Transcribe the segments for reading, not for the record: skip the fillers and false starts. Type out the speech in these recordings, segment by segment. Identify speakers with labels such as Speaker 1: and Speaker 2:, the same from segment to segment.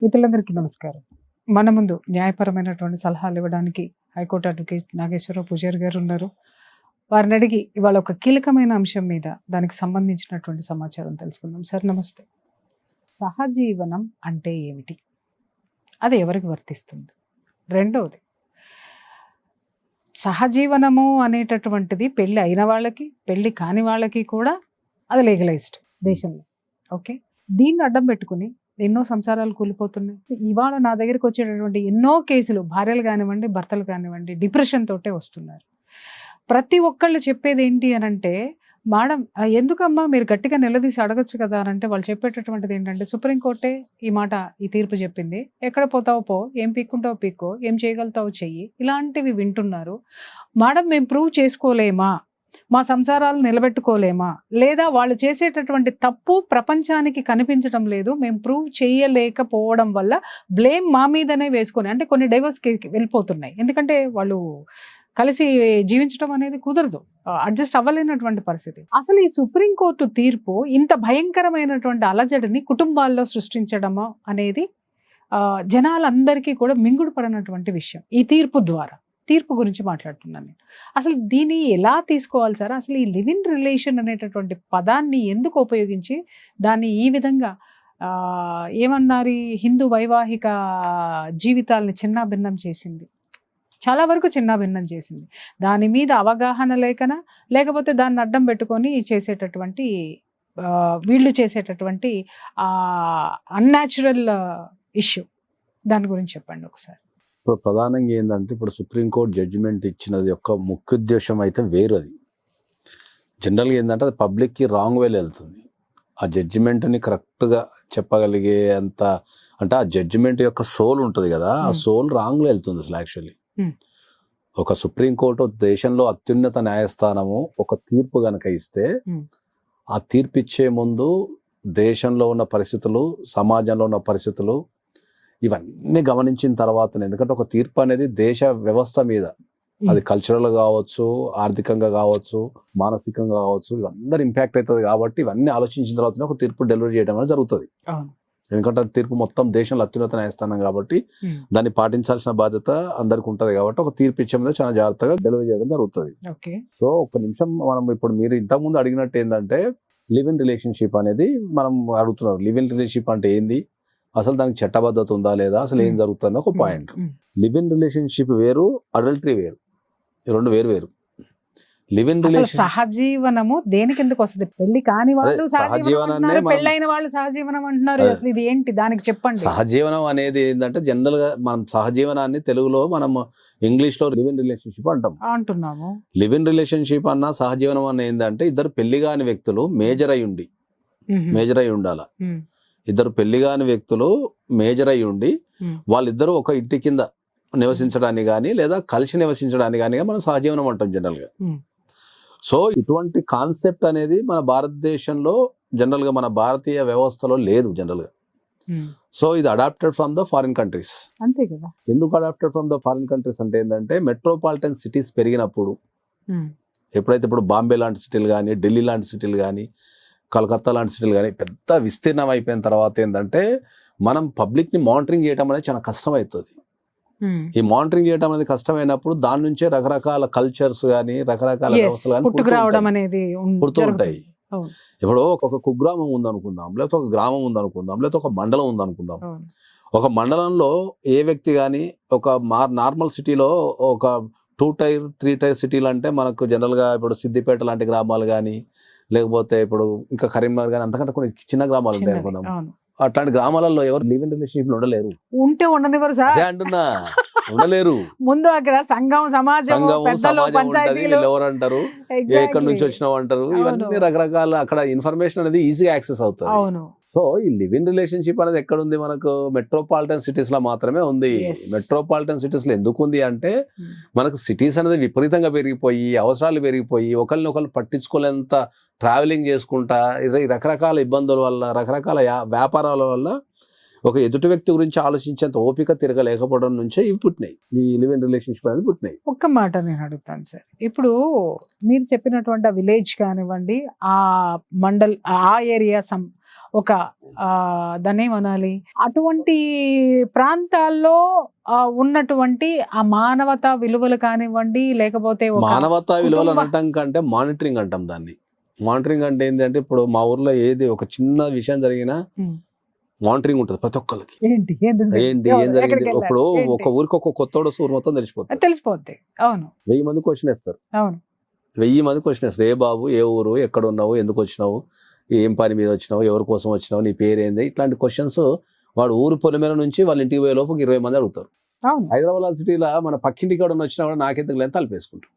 Speaker 1: మిత్రులందరికీ నమస్కారం. మన ముందు న్యాయపరమైనటువంటి సలహాలు ఇవ్వడానికి హైకోర్టు అడ్వకేట్ నాగేశ్వరరావు పూజారి గారు ఉన్నారు. వారిని అడిగి ఇవాళ ఒక కీలకమైన అంశం మీద దానికి సంబంధించినటువంటి సమాచారం తెలుసుకుందాం. సార్ నమస్తే. సహజీవనం అంటే ఏమిటి? అది ఎవరికి వర్తిస్తుంది? రెండవది, సహజీవనము అనేటటువంటిది పెళ్ళి అయిన వాళ్ళకి, పెళ్ళి కాని వాళ్ళకి కూడా అది లీగలైజ్డ్ దేశంలో. ఓకే, దీన్ని అడ్డం పెట్టుకుని ఎన్నో సంసారాలు కూలిపోతున్నాయి. ఇవాళ నా దగ్గరికి వచ్చేటటువంటి ఎన్నో కేసులు భార్యలు కానివ్వండి, భర్తలు కానివ్వండి, డిప్రెషన్ తోటే వస్తున్నారు. ప్రతి ఒక్కళ్ళు చెప్పేది ఏంటి అని అంటే, మేడం ఎందుకమ్మా మీరు గట్టిగా నిలదీసి అడగచ్చు కదా అని అంటే, వాళ్ళు చెప్పేటటువంటిది ఏంటంటే, సుప్రీంకోర్టే ఈ తీర్పు చెప్పింది, ఎక్కడ పోతావో పో, ఏం పీక్కుంటావో పీక్కో, ఏం చేయగలుగుతావో చెయ్యి, ఇలాంటివి వింటున్నారు. మేడం మేము ప్రూవ్ చేసుకోలేమా, మా సంసారాలు నిలబెట్టుకోలేమా, లేదా వాళ్ళు చేసేటటువంటి తప్పు ప్రపంచానికి కనిపించడం లేదు, మేము ప్రూవ్ చేయలేకపోవడం వల్ల బ్లేమ్ మా మీదనే వేసుకొని, అంటే కొన్ని డైవర్స్కి వెళ్ళిపోతున్నాయి. ఎందుకంటే వాళ్ళు కలిసి జీవించడం అనేది కుదరదు, అడ్జస్ట్ అవ్వలేనటువంటి పరిస్థితి. అసలు ఈ సుప్రీంకోర్టు తీర్పు ఇంత భయంకరమైనటువంటి అలజడిని కుటుంబాల్లో సృష్టించడము అనేది జనాలందరికీ కూడా మింగుడు పడినటువంటి విషయం. ఈ తీర్పు గురించి మాట్లాడుతున్నాను నేను. అసలు దీన్ని ఎలా తీసుకోవాలి సార్? అసలు ఈ లివ్ ఇన్ రిలేషన్ అనేటటువంటి పదాన్ని ఎందుకు ఉపయోగించి దాన్ని ఈ విధంగా ఏమన్నారు, హిందూ వైవాహిక జీవితాలని చిన్నాభిన్నం చేసింది, చాలా వరకు చిన్నాభిన్నం చేసింది. దాని మీద అవగాహన లేకనా, లేకపోతే దాన్ని అడ్డం పెట్టుకొని చేసేటటువంటి వీళ్ళు చేసేటటువంటి అన్యాచురల్ ఇష్యూ, దాని గురించి చెప్పండి ఒకసారి.
Speaker 2: ఇప్పుడు ప్రధానంగా ఏంటంటే, ఇప్పుడు సుప్రీంకోర్టు జడ్జిమెంట్ ఇచ్చినది యొక్క ముఖ్య ఉద్దేశం అయితే వేరు. అది జనరల్గా ఏంటంటే అది పబ్లిక్కి రాంగ్ వేలో వెళ్తుంది. ఆ జడ్జిమెంట్ని కరెక్ట్గా చెప్పగలిగే అంత, అంటే ఆ జడ్జిమెంట్ యొక్క సోల్ ఉంటుంది కదా, ఆ సోల్ రాంగ్లో వెళ్తుంది అసలు. యాక్చువల్లీ ఒక సుప్రీంకోర్టు దేశంలో అత్యున్నత న్యాయస్థానము ఒక తీర్పు కనుక ఇస్తే, ఆ తీర్పు ఇచ్చే ముందు దేశంలో ఉన్న పరిస్థితులు, సమాజంలో ఉన్న పరిస్థితులు ఇవన్నీ గమనించిన తర్వాత, ఎందుకంటే ఒక తీర్పు అనేది దేశ వ్యవస్థ మీద, అది కల్చరల్ కావచ్చు, ఆర్థికంగా కావచ్చు, మానసికంగా కావచ్చు, ఇవందరూ ఇంపాక్ట్ అవుతుంది. కాబట్టి ఇవన్నీ ఆలోచించిన తర్వాత ఒక తీర్పు డెలివరీ చేయడం అనేది జరుగుతుంది. ఎందుకంటే తీర్పు మొత్తం దేశంలో అత్యున్నత న్యాయస్థానం కాబట్టి దాన్ని పాటించాల్సిన బాధ్యత అందరికి ఉంటుంది. కాబట్టి ఒక తీర్పు ఇచ్చే మీద చాలా జాగ్రత్తగా డెలివరీ చేయడం జరుగుతుంది. సో ఒక నిమిషం మనం ఇప్పుడు మీరు ఇంతకుముందు అడిగినట్టు ఏంటంటే, లివ్ ఇన్ రిలేషన్షిప్ అనేది మనం అడుగుతున్నారు. లివ్ ఇన్ రిలేషన్షిప్ అంటే ఏంది, అసలు దానికి చట్టబద్ధత ఉందా లేదా, అసలు ఏం జరుగుతుందో ఒక పాయింట్. లివ్ ఇన్ రిలేషన్షిప్ వేరు, అడల్టరీ వేరు, రెండు వేరు. లివ్ ఇన్ రిలేషన్,
Speaker 1: సహజీవనము దేనికి ఎందుకు వస్తుంది? పెళ్లి కాని వాళ్ళు సహజీవనాన్ని, పెళ్ళైన వాళ్ళు సహజీవనం అంటున్నారు. అసలు ఇది ఏంటి, దానికి చెప్పండి.
Speaker 2: సహజీవనం అనేది ఏంటంటే, జనరల్ గా మనం సహజీవనాన్ని తెలుగులో మనం ఇంగ్లీష్ లో లివ్ ఇన్ రిలేషన్షిప్
Speaker 1: అంటున్నాము.
Speaker 2: లివ్ ఇన్ రిలేషన్షిప్ అన్న సహజీవనం అన్న ఏంటంటే, ఇద్దరు పెళ్లి కాని వ్యక్తులు మేజర్ అయి ఉండాలి. ఇద్దరు పెళ్లి కాని వ్యక్తులు మేజర్ అయి ఉండి వాళ్ళిద్దరూ ఒక ఇంటి కింద నివసించడానికి కానీ లేదా కలిసి నివసించడానికి కానీ మనం సహజీవనం అంటాం జనరల్ గా. సో ఇటువంటి కాన్సెప్ట్ అనేది మన భారతదేశంలో జనరల్ గా, మన భారతీయ వ్యవస్థలో లేదు జనరల్ గా. సో ఇది adapted from the foreign countries.
Speaker 1: అంతే కదా.
Speaker 2: ఎందుకు adapted from the foreign countries అంటే ఏంటంటే, మెట్రోపాలిటన్ సిటీస్ పెరిగినప్పుడు, ఎప్పుడైతే ఇప్పుడు బాంబే లాంటి సిటీలు కానీ, ఢిల్లీ లాంటి సిటీలు కానీ, కలకత్తా లాంటి సిటీలు కానీ పెద్ద విస్తీర్ణం అయిపోయిన తర్వాత ఏంటంటే, మనం పబ్లిక్ని మానిటరింగ్ చేయడం అనేది చాలా కష్టం అవుతుంది. ఈ మానిటరింగ్ చేయడం అనేది కష్టమైనప్పుడు దాని నుంచే రకరకాల కల్చర్స్ కానీ, రకరకాల వ్యవస్థలు కానీ పుడుతూ ఉంటాయి. ఇప్పుడు ఒక కుగ్రామం ఉందనుకుందాం, లేకపోతే ఒక గ్రామం ఉందనుకుందాం, లేకపోతే ఒక మండలం ఉందనుకుందాం. ఒక మండలంలో ఏ వ్యక్తి కానీ, ఒక నార్మల్ సిటీలో ఒక 2 టైర్ 3 టైర్ సిటీలు అంటే మనకు జనరల్గా ఇప్పుడు సిద్దిపేట లాంటి గ్రామాలు కానీ, లేకపోతే ఇప్పుడు ఇంకా కరీంనగర్ కానీ, అంతకంటే కొన్ని చిన్న గ్రామాలు ఉంటాయి అనుకుందాం. అట్లాంటి గ్రామాలలో ఎవరు లివ్ ఇన్ రిలేషన్షిప్ ఉండలేరు.
Speaker 1: ఉంటే ఉండనివ్వరు సార్.
Speaker 2: అదే అంటున్నా, ఉండలేరు.
Speaker 1: ముందు అక్కడ సంఘం సమాజం
Speaker 2: ఉంటది, వీళ్ళు ఎవరు అంటారు, ఎక్కడి నుంచి వచ్చినావు అంటారు, ఇవన్నీ రకరకాల అక్కడ ఇన్ఫర్మేషన్ అనేది ఈజీగా యాక్సెస్ అవుతుంది. సో ఈ లివ్ ఇన్ రిలేషన్షిప్ అనేది ఎక్కడ ఉంది? మనకు మెట్రోపాలిటన్ సిటీస్ లో మాత్రమే ఉంది. మెట్రోపాలిటన్ సిటీస్ లో ఎందుకు ఉంది అంటే, మనకు సిటీస్ అనేది విపరీతంగా పెరిగిపోయి, అవసరాలు పెరిగిపోయి, ఒకరినొకరు పట్టించుకోలేంత ట్రావెలింగ్ చేసుకుంటా, రకరకాల ఇబ్బందుల వల్ల, రకరకాల వ్యాపారాల వల్ల ఒక ఎదుటి వ్యక్తి గురించి ఆలోచించేంత ఓపిక తిరగలేకపోవడం నుంచే ఇవి పుట్టినాయి, ఈ లివ్ ఇన్ రిలేషన్షిప్ అనేది పుట్టినాయి.
Speaker 1: ఒక్క మాట నేను అడుగుతాను సార్. ఇప్పుడు మీరు చెప్పినటువంటి విలేజ్ కానివ్వండి, ఆ మండల్, ఆ ఏరియా ఒక దాన్ని ఏమనాలి, అటువంటి ప్రాంతాల్లో ఉన్నటువంటి ఆ మానవతా విలువలు కానివ్వండి, లేకపోతే
Speaker 2: మానవతా విలువలు అనటం కంటే మానిటరింగ్ అంటాం దాన్ని. మానిటరింగ్ అంటే ఏంటంటే ఇప్పుడు మా ఊర్లో ఏది ఒక చిన్న విషయం జరిగినా మానిటరింగ్ ఉంటుంది ప్రతి ఒక్కరికి. ఏంటి ఏం జరిగింది, ఇప్పుడు ఒక ఊరికి ఒక కొత్తోడు ఊరు మొత్తం
Speaker 1: తెలిసిపోద్ది. అవును,
Speaker 2: 1000 మంది క్వశ్చన్ వేస్తారు.
Speaker 1: అవును,
Speaker 2: 1000 మంది క్వశ్చన్ వేస్తారు. ఏ బాబు, ఏ ఊరు, ఎక్కడ ఉన్నావు, ఎందుకు వచ్చినావు, ఏం పని మీద వచ్చినావు, ఎవరి కోసం వచ్చినావు, నీ పేరేంది, ఇట్లాంటి క్వశ్చన్స్ వాడు ఊరు పొలిమేర నుంచి వాళ్ళ ఇంటికి పోయే లోపు 20 మంది అడుగుతారు. హైదరాబాద్ సిటీలో మన పక్కింటి కాడ వచ్చినా కూడా నాకెందుకు లేని తలపేసుకుంటారు.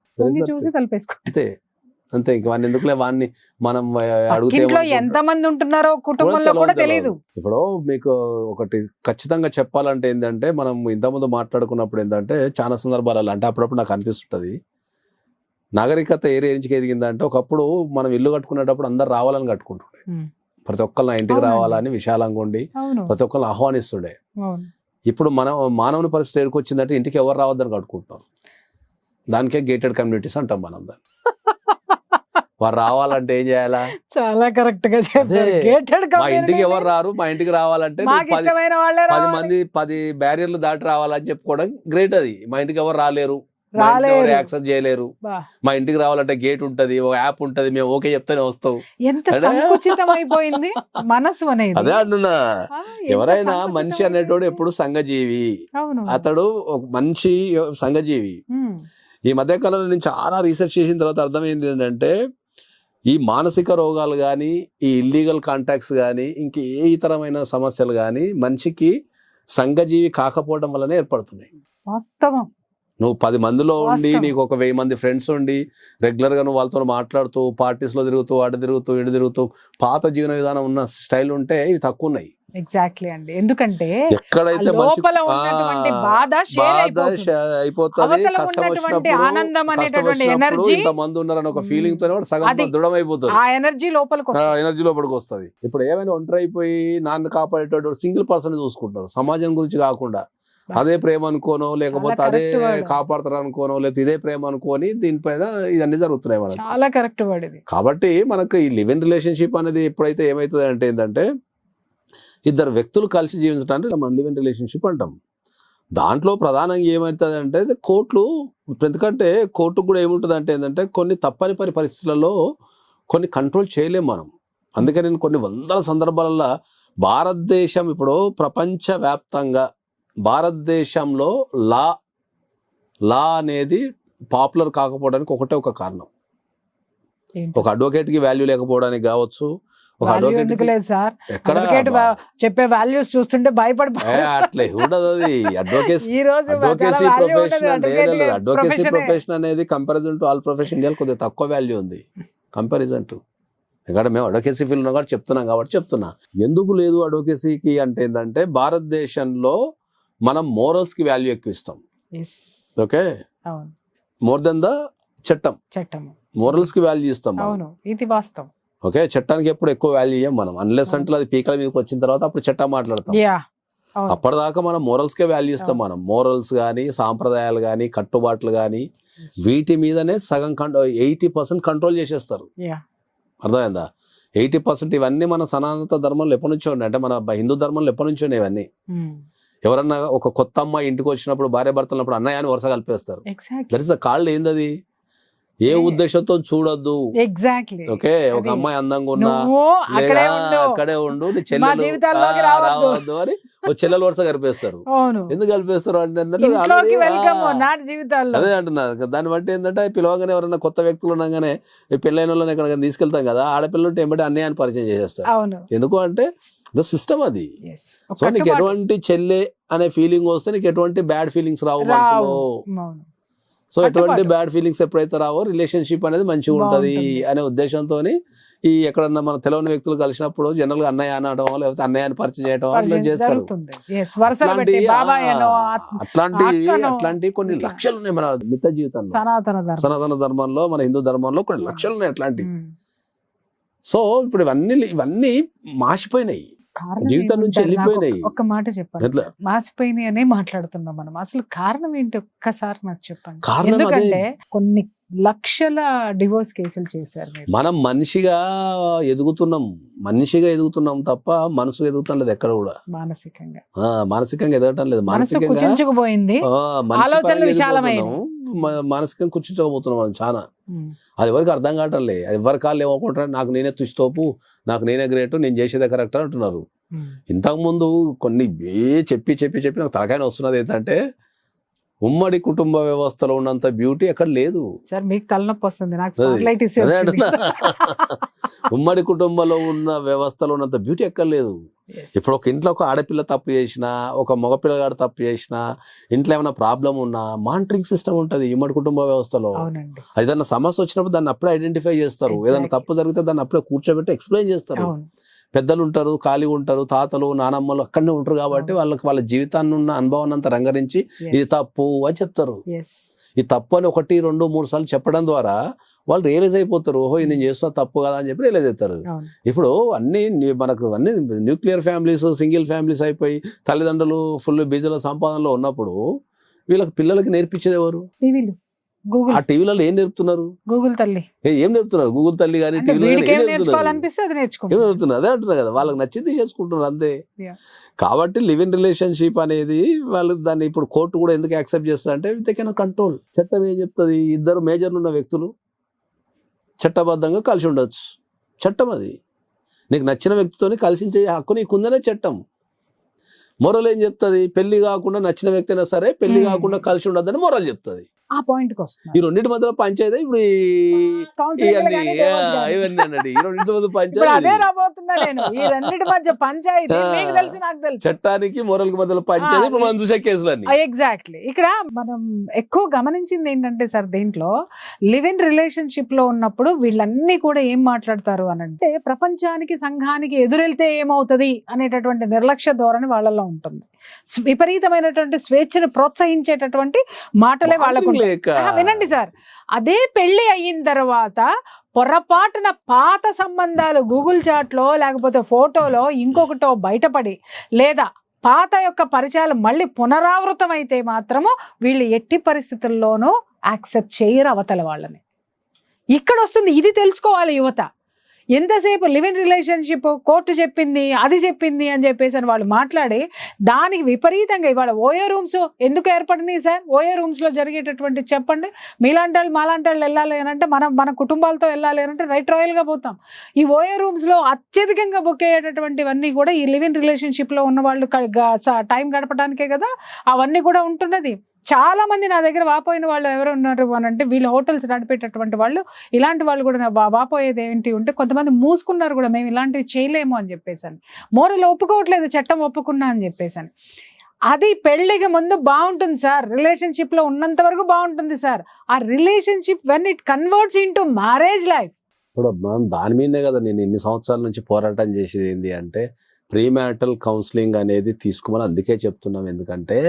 Speaker 2: అంతే అంతే, ఇంక వాడిని ఎందుకులే, వాడిని మనం అడిగితే
Speaker 1: ఎంత మంది ఉంటున్నారో కుటుంబంలో కూడా తెలియదు.
Speaker 2: ఇప్పుడు మీకు ఒకటి ఖచ్చితంగా చెప్పాలంటే ఏంటంటే, మనం ఇంతకుముందు మాట్లాడుకున్నప్పుడు ఏంటంటే చాలా సందర్భాలలో అంటే అప్పుడప్పుడు నాకు అనిపిస్తుంటది, నాగరికత ఏ రేంజ్కి ఎదిగిందంటే ఒకప్పుడు మనం ఇల్లు కట్టుకునేటప్పుడు అందరు రావాలని కట్టుకుంటుండే, ప్రతి ఒక్కరు నా ఇంటికి రావాలని విశాలంగా ఉండి ప్రతి ఒక్కరు ఆహ్వానిస్తుండే. ఇప్పుడు మానవుని పరిస్థితి ఎక్కడికి వచ్చిందంటే ఇంటికి ఎవరు రావద్దని కట్టుకుంటున్నారు. దానికే గేటెడ్ కమ్యూనిటీస్ అంటాం మనం దాన్ని. వారు రావాలంటే ఏం చేయాలా?
Speaker 1: చాలా కరెక్ట్ గా
Speaker 2: మా ఇంటికి ఎవరు రారు, మా ఇంటికి రావాలంటే 10 మంది 10 బ్యారియర్లు దాటి రావాలని చెప్పుకోవడం గ్రేట్. అది మా ఇంటికి ఎవరు రాలేరు, ఎవరు యాక్సెస్ చేయలేరు, మా ఇంటికి రావాలంటే గేట్ ఉంటది, ఒక యాప్ ఉంటది, మేము ఓకే చెప్తేనే వస్తావు.
Speaker 1: సంకుచితమైపోయింది మనసు అనేది.
Speaker 2: అదే అంటున్నా, ఎవరైనా మనిషి అనేటోడు ఎప్పుడు సంఘజీవి, అతడు ఒక మనిషి సంఘజీవి. ఈ మధ్యకాలంలో నేను చాలా రీసెర్చ్ చేసిన తర్వాత అర్థమైంది ఏంటంటే, ఈ మానసిక రోగాలు కానీ, ఈ ఇల్లీగల్ కాంటాక్ట్స్ కానీ, ఇంక ఏ ఇతరమైన సమస్యలు కానీ మనిషికి సంఘజీవి కాకపోవడం వల్లనే ఏర్పడుతున్నాయి.
Speaker 1: వాస్తవం.
Speaker 2: నువ్వు 10 మందిలో ఉండి నీకు ఒక 1000 మంది ఫ్రెండ్స్ ఉండి రెగ్యులర్ గా నువ్వు వాళ్ళతో మాట్లాడుతూ పార్టీస్ లో తిరుగుతూ అటు తిరుగుతూ ఇటు తిరుగుతూ పాత జీవన విధానం ఉన్న స్టైల్ ఉంటే ఇవి తక్కువ ఉన్నాయి.
Speaker 1: ఎగ్జాక్ట్లీ అండి, ఎందుకంటే
Speaker 2: ఎక్కడైతే
Speaker 1: లోపల ఉన్నటువంటి బాధ షేర్
Speaker 2: అయిపోతుంది, కష్టం వచ్చినప్పుడు ఇంతమంది ఉన్నారని ఒక ఫీలింగ్ తోనే సగం దృఢం అయిపోతుంది,
Speaker 1: ఆ ఎనర్జీ
Speaker 2: లోపలికి వస్తుంది. ఇప్పుడు ఏమైనా ఒంటరి అయిపోయి నాన్న కాపాడేటోడు సింగిల్ పర్సన్ చూసుకుంటారు, సమాజం గురించి కాకుండా. అదే ప్రేమ అనుకోనో, లేకపోతే అదే కాపాడతారు అనుకోనో, లేకపోతే ఇదే ప్రేమ అనుకోని దీనిపైన ఇవన్నీ జరుగుతున్నాయి మనకి.
Speaker 1: చాలా కరెక్ట్ వర్డ్ ఇది.
Speaker 2: కాబట్టి మనకు ఈ లివ్ ఇన్ రిలేషన్షిప్ అనేది ఎప్పుడైతే ఏమవుతుంది అంటే ఏంటంటే, ఇద్దరు వ్యక్తులు కలిసి జీవించడానికి మనం లివ్ ఇన్ రిలేషన్షిప్ అంటాం. దాంట్లో ప్రధానంగా ఏమవుతుంది అంటే కోర్టులు, ఎందుకంటే కోర్టుకు కూడా ఏముంటుంది అంటే ఏంటంటే కొన్ని తప్పని పరిస్థితులలో కొన్ని కంట్రోల్ చేయలేం మనం. అందుకని కొన్ని వందల సందర్భాలలో భారతదేశం ఇప్పుడు ప్రపంచవ్యాప్తంగా భారతదేశంలో లా అనేది పాపులర్ కాకపోవడానికి ఒకటే ఒక కారణం. ఒక అడ్వకేట్ కి వాల్యూ లేకపోవడానికి కావచ్చు, ఒక అడ్వకేట్
Speaker 1: చెప్పే వాల్యూస్ చూస్తుంటే
Speaker 2: అట్లే ఉండదు. అది అడ్వకేసీ ప్రొఫెషన్ అనేది కంపారిజన్ టు ఆల్ ప్రొఫెషన్ ఇండియాలో కొద్దిగా తక్కువ వాల్యూ ఉంది కంపారిజన్ టు. ఎందుకంటే మేము అడ్వకేసీ ఫీల్డ్ కూడా చెప్తున్నాం కాబట్టి చెప్తున్నా. ఎందుకు లేదు అడ్వకేసీకి అంటే ఏంటంటే, భారతదేశంలో మనం మోరల్స్ కి వాల్యూ ఎక్కువ ఇస్తాం. ఓకే, మోర్ దెన్ ద చట్టం, మోరల్స్ కి వాల్యూ ఇస్తాం.
Speaker 1: ఇది వాస్తవం.
Speaker 2: ఓకే, చట్టానికి ఎప్పుడు ఎక్కువ వాల్యూ ఇయ్యం మనం, అన్లెస్ అంటే అది పీకల మీదకి వచ్చిన తర్వాత అప్పుడు చట్టం మాట్లాడతాం. అప్పటిదాకా మనం మోరల్స్ కే వాల్యూ ఇస్తాం. మనం మోరల్స్ గానీ, సాంప్రదాయాలు గానీ, కట్టుబాట్లు గానీ వీటి మీదనే సగం 80% కంట్రోల్ చేసేస్తారు. అర్థమైందా? 80% ఇవన్నీ మన సనాతన ధర్మంలో ఎప్పటి నుంచో ఉన్నాయి, అంటే మన హిందూ ధర్మంలో ఎప్పటి నుంచో ఉన్నాయి ఇవన్నీ. ఎవరన్నా ఒక కొత్త అమ్మాయి ఇంటికి వచ్చినప్పుడు భార్య భర్తలప్పుడు అన్నయ్య అని వరుస కలిపేస్తారు. దట్ ఇస్ ద కాల్డ్ ఏందది, ఏ ఉద్దేశంతో చూడొద్దు. ఓకే, ఒక అమ్మాయి అందంగా ఉన్నా అక్కడే ఉండు, నీ చెల్లెలు రావద్దు అని ఒక చెల్లెలు వరుస కలిపేస్తారు. ఎందుకు కలిపేస్తారు అంటే అదే అంటున్నా. దాన్ని బట్టి ఏంటంటే పిలవగానే ఎవరైనా కొత్త వ్యక్తులు ఉండగానే పెళ్ళైన వాళ్ళని ఎక్కడ తీసుకెళ్తాం కదా, ఆడపిల్లలు ఉంటే ఏమంటే అన్నయ్యని పరిచయం చేసేస్తారు. ఎందుకు అంటే సిస్టమ్ అది. సో నీకు ఎటువంటి చెల్లె అనే ఫీలింగ్ వస్తే నీకు ఎటువంటి బ్యాడ్ ఫీలింగ్స్ రావు మనసులో. సో ఎటువంటి బ్యాడ్ ఫీలింగ్స్ ఎప్పుడైతే రావో రిలేషన్షిప్ అనేది మంచిగా ఉంటది అనే ఉద్దేశంతో ఈ ఎక్కడన్నా మన తెలియని వ్యక్తులు కలిసినప్పుడు జనరల్ గా అన్నయ్య అనడం, లేకపోతే అన్నయ్యని పరిచయం చేయడం చేస్తారు. అట్లాంటి కొన్ని లక్షలు ఉన్నాయి మన మిగతా జీవితంలో. సనాతన ధర్మంలో, మన హిందూ ధర్మంలో కొన్ని లక్షలు ఉన్నాయి అట్లాంటివి. సో ఇప్పుడు ఇవన్నీ మాసిపోయినాయి, జీవితం నుంచి వెళ్ళిపోయినాయి.
Speaker 1: ఒక్క మాట చెప్పండి, మాసిపోయినాయి అనే మాట్లాడుతున్నాం మనం. అసలు కారణం ఏంటి ఒక్కసారి నాకు చెప్పండి. ఎందుకంటే కొన్ని లక్షల డివోర్స్ కేసులు చేశారు మీరు.
Speaker 2: మనం మనిషిగా ఎదుగుతున్నాం తప్ప మనసు ఎదుగుతాం లేదు ఎక్కడ కూడా.
Speaker 1: మానసికంగా
Speaker 2: మానసికంగా ఎదగటం లేదు.
Speaker 1: మనసు
Speaker 2: మానసికంగా
Speaker 1: కుచించుకుపోయింది, ఆలోచనలు విశాలమైనవి.
Speaker 2: మానసికంగా కూర్చుంచకపోతున్నాం మనం చాలా. అది ఎవరికి అర్థం కావట్లే. ఎవరి కాళ్ళు ఏమనుకుంటారు, నాకు నేనే తుచ్చితోపు, నాకు నేనే గ్రేట్, నేను చేసేదే కరెక్ట్ అంటున్నారు. ఇంతకుముందు కొన్ని చెప్పి నాకు తలకాయ వస్తున్నది ఏంటంటే, ఉమ్మడి కుటుంబ వ్యవస్థలో ఉన్నంత బ్యూటీ ఎక్కడ లేదు
Speaker 1: సార్. మీకు తలనొప్పి వస్తుంది, నాకు స్పాట్లైటిస్
Speaker 2: అదే అంటున్నా. ఉమ్మడి కుటుంబంలో ఉన్న వ్యవస్థలో ఉన్నంత బ్యూటీ ఎక్కడ లేదు. ఇప్పుడు ఒక ఇంట్లో ఒక ఆడపిల్ల తప్పు చేసినా, ఒక మగపిల్లగాడు తప్పు చేసినా, ఇంట్లో ఏమైనా ప్రాబ్లం ఉన్నా మానిటరింగ్ సిస్టమ్ ఉంటుంది ఉమ్మడి కుటుంబ వ్యవస్థలో. ఏదైనా సమస్య వచ్చినప్పుడు దాన్ని అప్పుడే ఐడెంటిఫై చేస్తారు. ఏదైనా తప్పు జరిగితే దాన్ని అప్పుడే కూర్చోబెట్టి ఎక్స్ప్లెయిన్ చేస్తారు. పెద్దలు ఉంటారు, ఖాళీ ఉంటారు, తాతలు నానమ్మలు అక్కడనే ఉంటారు కాబట్టి వాళ్ళ జీవితాన్ని ఉన్న అనుభవం అంతా రంగరించి ఇది తప్పు అని చెప్తారు. ఈ తప్పు అని 1, 2, 3 సార్లు చెప్పడం ద్వారా వాళ్ళు రియలైజ్ అయిపోతారు. ఓహో ఇది నేను చేస్తున్నా తప్పు కదా అని చెప్పి రియలైజ్ అవుతారు. ఇప్పుడు మనకు అన్ని న్యూక్లియర్ ఫ్యామిలీస్, సింగిల్ ఫ్యామిలీస్ అయిపోయి తల్లిదండ్రులు ఫుల్ బిజీలో సంపాదనలో ఉన్నప్పుడు వీళ్ళకి పిల్లలకి నేర్పించేది ఎవరు? ఆ టీవీలలో ఏం నేర్పుతున్నారు? గూగుల్ తల్లి ఏం నేర్పుతున్నారు? గూగుల్ తల్లి కానీ టీవీలో ఏం నేర్పుతున్నారు? అదే అంటున్నారు కదా, వాళ్ళకి నచ్చింది చేసుకుంటున్నారు అంతే. కాబట్టి లివ్ ఇన్ రిలేషన్షిప్ అనేది వాళ్ళు దాన్ని ఇప్పుడు కోర్టు కూడా ఎందుకు యాక్సెప్ట్ చేస్తారు అంటే దే కెన్ కంట్రోల్. చట్టం ఏం చెప్తుంది? 2 మేజర్లు ఉన్న వ్యక్తులు చట్టబద్ధంగా కలిసి ఉండొచ్చు. చట్టం అది. నీకు నచ్చిన వ్యక్తితోని కలిసించే హక్కు నీకుందనే చట్టం. మొరల్ ఏం చెప్తుంది? పెళ్లి కాకుండా నచ్చిన వ్యక్తి అయినా సరే పెళ్లి కాకుండా కలిసి ఉండొద్దని మొరల్ చెప్తుంది.
Speaker 1: ఆ పాయింట్
Speaker 2: ఈ రెండింటి మధ్యలో పంచాయతీ ఇప్పుడు ఇవన్నీ అన్నాడు. ఈ రెండింటి మధ్య పంచాయతీ చట్టానికి మొరల్ మధ్యలో పంచాయతీ ఇప్పుడు మనం చూసే కేసులన్నీ.
Speaker 1: ఎగ్జాక్ట్లీ. ఇక్కడ మనం ఎక్కువ గమనించింది ఏంటంటే సార్, దీంట్లో లివ్ ఇన్ రిలేషన్షిప్ లో ఉన్నప్పుడు వీళ్ళన్నీ కూడా ఏం మాట్లాడతారు అని అంటే, ప్రపంచానికి సంఘానికి ఎదురెళ్తే ఏమవుతుంది అనేటటువంటి నిర్లక్ష్య ధోరణి వాళ్ళలో ఉంటుంది. విపరీతమైనటువంటి స్వేచ్ఛను ప్రోత్సహించేటటువంటి మాటలే వాళ్ళకు. వినండి సార్, అదే పెళ్లి అయిన తర్వాత పొరపాటున పాత సంబంధాలు గూగుల్ చాట్లో లేకపోతే ఫోటోలో ఇంకొకటో బయటపడి, లేదా పాత యొక్క పరిచయాలు మళ్ళీ పునరావృతం అయితే మాత్రము వీళ్ళు ఎట్టి పరిస్థితుల్లోనూ యాక్సెప్ట్ చేయరు అవతల వాళ్ళని. ఇక్కడ వస్తుంది, ఇది తెలుసుకోవాలి యువత. ఎంతసేపు లివ్ ఇన్ రిలేషన్షిప్ కోర్టు చెప్పింది, అది చెప్పింది అని చెప్పేసి అని వాళ్ళు మాట్లాడి దానికి విపరీతంగా ఇవాళ ఓయో రూమ్స్ ఎందుకు ఏర్పడినాయి సార్? ఓయో రూమ్స్ లో జరిగేటటువంటి చెప్పండి. మీలాంటి మాలాంటి వాళ్ళు వెళ్ళాలి అని అంటే, మన కుటుంబాలతో వెళ్ళాలి అని అంటే రాయల్ గా పోతాం. ఈ ఓయో రూమ్స్ లో అత్యధికంగా బుక్ అయ్యేటటువంటివన్నీ కూడా ఈ లివ్ ఇన్ రిలేషన్షిప్ లో ఉన్న వాళ్ళు టైం గడపడానికే కదా అవన్నీ కూడా ఉంటున్నది. చాలా మంది నా దగ్గర వాపోయిన వాళ్ళు ఎవరు ఉన్నారు అని అంటే, వీళ్ళు హోటల్స్ నడిపేటటువంటి వాళ్ళు, ఇలాంటి వాళ్ళు కూడా వాపోయేది ఏంటి ఉంటే కొంతమంది మూసుకున్నారు కూడా, మేము ఇలాంటివి చేయలేము అని చెప్పేసాను. మోరల్ ఒప్పుకోవట్లేదు, చట్టం ఒప్పుకున్నా అని చెప్పేసాను. అది పెళ్లికి ముందు బాగుంటుంది సార్, రిలేషన్షిప్ లో ఉన్నంత వరకు బాగుంటుంది సార్. ఆ relationship when it converts into marriage life.
Speaker 2: ఇప్పుడు మనం దాని మీదనే కదా నేను ఇన్ని సంవత్సరాల నుంచి పోరాటం చేసేది ఏంటి అంటే, ప్రీమ్యారిటల్ కౌన్సిలింగ్ అనేది తీసుకోమని అందుకే చెప్తున్నాం. ఎందుకంటే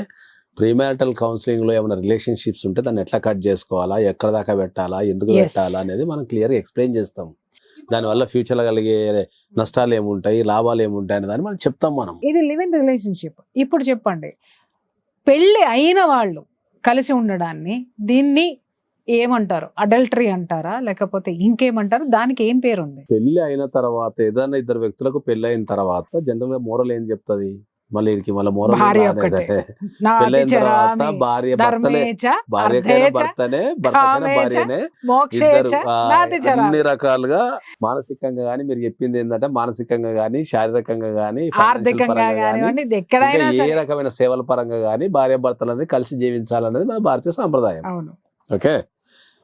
Speaker 2: ప్రీమ్యారిటల్ కౌన్సిలింగ్లో ఏమైనా రిలేషన్షిప్స్ ఉంటే దాన్ని ఎట్లా కట్ చేసుకోవాలా, ఎక్కడ దాకా పెట్టాలా, ఎందుకు పెట్టాలా అనేది మనం క్లియర్గా ఎక్స్ప్లెయిన్ చేస్తాం. దానివల్ల ఫ్యూచర్లో కలిగే నష్టాలు ఏముంటాయి, లాభాలు ఏముంటాయి అనే దాన్ని మనం చెప్తాం. మనం
Speaker 1: ఇది లివ్ ఇన్ రిలేషన్షిప్. ఇప్పుడు చెప్పండి, పెళ్ళి అయిన వాళ్ళు కలిసి ఉండడాన్ని దీన్ని ఏమంటారు? అడల్టరీ అంటారా లేకపోతే ఇంకేమంటారు? దానికి ఏం పేరు ఉంది?
Speaker 2: పెళ్లి అయిన తర్వాత, ఏదైనా 2 వ్యక్తులకు పెళ్లి అయిన తర్వాత జనరల్ గా మోరల్ ఏం చెప్తుంది? మళ్ళీ మోరల్ పెళ్ళైన తర్వాత భార్య భర్తనే, భార్యకైనా భర్తనే, భర్తకైనా భార్యనే, ఇద్దరు అన్ని రకాలుగా మానసికంగా గానీ, మీరు చెప్పింది ఏంటంటే మానసికంగా గానీ, శారీరకంగా గానీ, ఏ రకమైన సేవల పరంగా గానీ భార్య భర్తలనేది కలిసి జీవించాలనేది మన భారతీయ సాంప్రదాయం. ఓకే,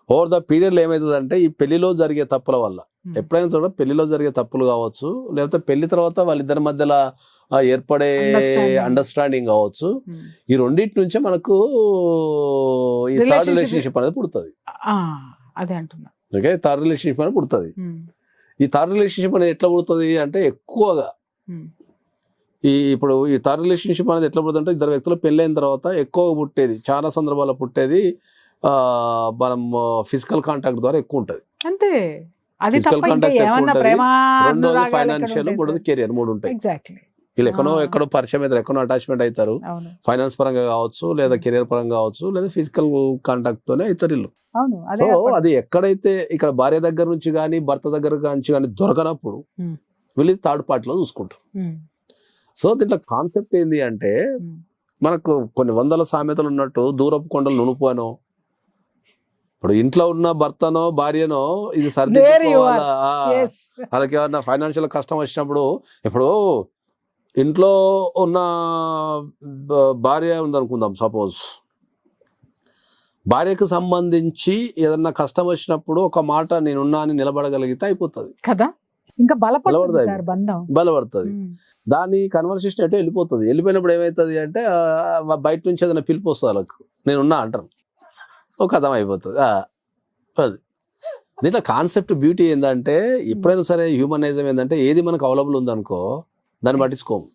Speaker 2: ఓవర్ ద పీరియడ్ ఏమవుతుందంటే ఈ పెళ్లిలో జరిగే తప్పుల వల్ల, ఎప్పుడైనా చూడ పెళ్లిలో జరిగే తప్పులు కావచ్చు, లేకపోతే పెళ్లి తర్వాత వాళ్ళిద్దరి మధ్యలో ఏర్పడే అండర్స్టాండింగ్ కావచ్చు, ఈ రెండింటి నుంచే మనకు ఈ థర్డ్ రిలేషన్షిప్ అనేది పుడుతుంది.
Speaker 1: అదే అంటున్నా.
Speaker 2: ఓకే, థర్డ్ రిలేషన్షిప్ అనేది పుడుతుంది. ఈ థర్డ్ రిలేషన్షిప్ అనేది ఎట్లా పుడుతుంది అంటే, ఎక్కువగా ఇప్పుడు ఈ థర్డ్ రిలేషన్షిప్ అనేది ఎట్లా పుడుతుంది అంటే, 2 వ్యక్తులు పెళ్ళైన తర్వాత ఎక్కువగా పుట్టేది, చాలా సందర్భాల్లో పుట్టేది మనం ఫిజికల్ కాంటాక్ట్ ద్వారా ఎక్కువ ఉంటుంది.
Speaker 1: అంతే, అది
Speaker 2: ఫిజికల్ కాంటాక్ట్ ఎక్కువ ఉంటుంది. రెండోది ఫైనాన్షియల్, మూడోది కెరియర్, 3 ఉంటాయి. వీళ్ళు ఎక్కడో పరిచయం అవుతారు, ఎక్కడో అటాచ్మెంట్ అవుతారు,
Speaker 1: అవును
Speaker 2: ఫైనాన్స్ పరంగా కావచ్చు, లేదా కెరియర్ పరంగా కావచ్చు, లేదా ఫిజికల్ కాంటాక్ట్ తోనే అవుతారు వీళ్ళు.
Speaker 1: అవును
Speaker 2: సో
Speaker 1: అదే
Speaker 2: అది ఎక్కడైతే ఇక్కడ భార్య దగ్గర నుంచి కానీ భర్త దగ్గర నుంచి కానీ దొరకనప్పుడు
Speaker 1: ఉమ్.
Speaker 2: వీళ్ళు థర్డ్ పార్టీలో చూసుకుంటారు.
Speaker 1: ఉమ్.
Speaker 2: సో దీంట్లో కాన్సెప్ట్ ఏంది అంటే
Speaker 1: ఉమ్.
Speaker 2: మనకు కొన్ని వందల సామెతలు ఉన్నట్టు దూరపు కొండలు నునుపునో, ఇప్పుడు ఇంట్లో ఉన్న భర్తనో భార్యనో ఇది సర్దిద్దుకోవాలా,
Speaker 1: Yes.
Speaker 2: వాళ్ళకి ఏమన్నా ఫైనాన్షియల్ కష్టం వచ్చినప్పుడు, ఇప్పుడు ఇంట్లో ఉన్న భార్య ఉందనుకుందాం, సపోజ్ భార్యకు సంబంధించి ఏదన్నా కష్టం వచ్చినప్పుడు ఒక మాట నేనున్నా అని నిలబడగలిగితే అయిపోతుంది
Speaker 1: కదా, ఇంకా బలపడుతుంది
Speaker 2: బలపడుతుంది.
Speaker 1: సార్ బంధం.
Speaker 2: బలపడుతుంది. దాని కన్వర్సేషన్ ఎటో వెళ్ళిపోతుంది. వెళ్ళిపోయినప్పుడు ఏమవుతుంది అంటే బయట నుంచి ఏదైనా పిలుపు వస్తుంది వాళ్ళకు, నేనున్నా అంటారు, ఒక కథం అయిపోతుంది. అది దీంట్లో కాన్సెప్ట్ బ్యూటీ ఏంటంటే ఎప్పుడైనా సరే హ్యూమనైజం ఏంటంటే ఏది మనకు అవైలబుల్ ఉందనుకో దాన్ని పట్టించుకోము,